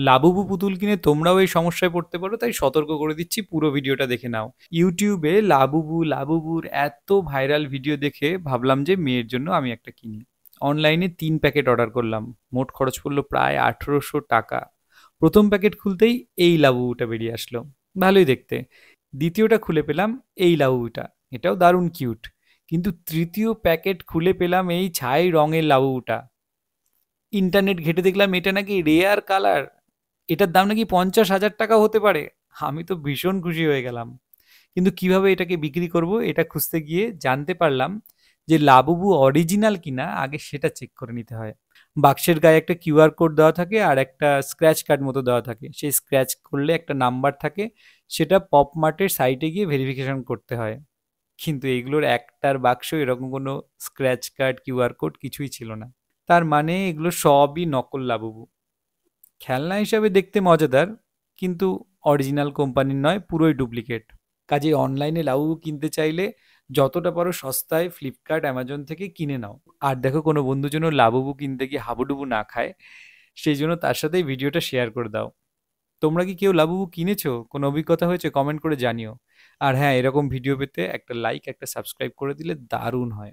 Labubu পুতুল কিনে তোমরাও এই সমস্যায় পড়তে পারো, তাই সতর্ক করে দিচ্ছি, পুরো ভিডিওটা দেখে নাও। ইউটিউবে লাবুবু লাবুবুর এত ভাইরাল ভিডিও দেখে ভাবলাম যে মেয়ের জন্য আমি একটা কিনি। অনলাইনে 3 প্যাকেট অর্ডার করলাম। মোট খরচ পড়লো প্রায় 1800 টাকা। প্রথম প্যাকেট খুলতেই এই লাবুবুটা বেরিয়ে আসলো, ভালোই দেখতে। দ্বিতীয়টা খুলে পেলাম এই লাবুবুটা, এটাও দারুণ কিউট। কিন্তু তৃতীয় প্যাকেট খুলে পেলাম এই ছাই রঙের লাবুবুটা। ইন্টারনেট ঘেটে দেখলাম এটা নাকি রেয়ার কালার, এটার দাম নাকি 50,000 টাকা হতে পারে। আমি তো ভীষণ খুশি হয়ে গেলাম। কিন্তু কিভাবে এটাকে বিক্রি করব এটা খুঁজতে গিয়ে জানতে পারলাম যে লাবুবু অরিজিনাল কিনা আগে সেটা চেক করে নিতে হয়। বাক্সের গায়ে একটা কিউআর কোড দেওয়া থাকে আর একটা স্ক্র্যাচ কার্ড মতো দেওয়া থাকে, সেই স্ক্র্যাচ করলে একটা নাম্বার থাকে, সেটা পপ মার্টের সাইটে গিয়ে ভেরিফিকেশন করতে হয়। কিন্তু এগুলোর একটার বাক্স এরকম কোনো স্ক্র্যাচ কার্ড কিউআর কোড কিছুই ছিল না। তার মানে এগুলো সবই নকল লাবুবু। খেলনা হিসাবে দেখতে মজাদার, কিন্তু অরিজিনাল কোম্পানির নয়, পুরোই ডুপ্লিকেট। কাজে অনলাইনে লাবুবু কিনতে চাইলে যতটা পারো সস্তায় ফ্লিপকার্ট অ্যামাজন থেকে কিনে নাও। আর দেখো কোনো বন্ধু যেন লাবুবু কিনতে গিয়ে হাবুডুবু না খায়, সেই জন্য তার সাথে এই ভিডিওটা শেয়ার করে দাও। তোমরা কি কেউ লাবুবু কিনেছো? কোনো অভিজ্ঞতা হয়েছে? কমেন্ট করে জানিও। আর হ্যাঁ, এরকম ভিডিও পেতে একটা লাইক একটা সাবস্ক্রাইব করে দিলে দারুণ হয়।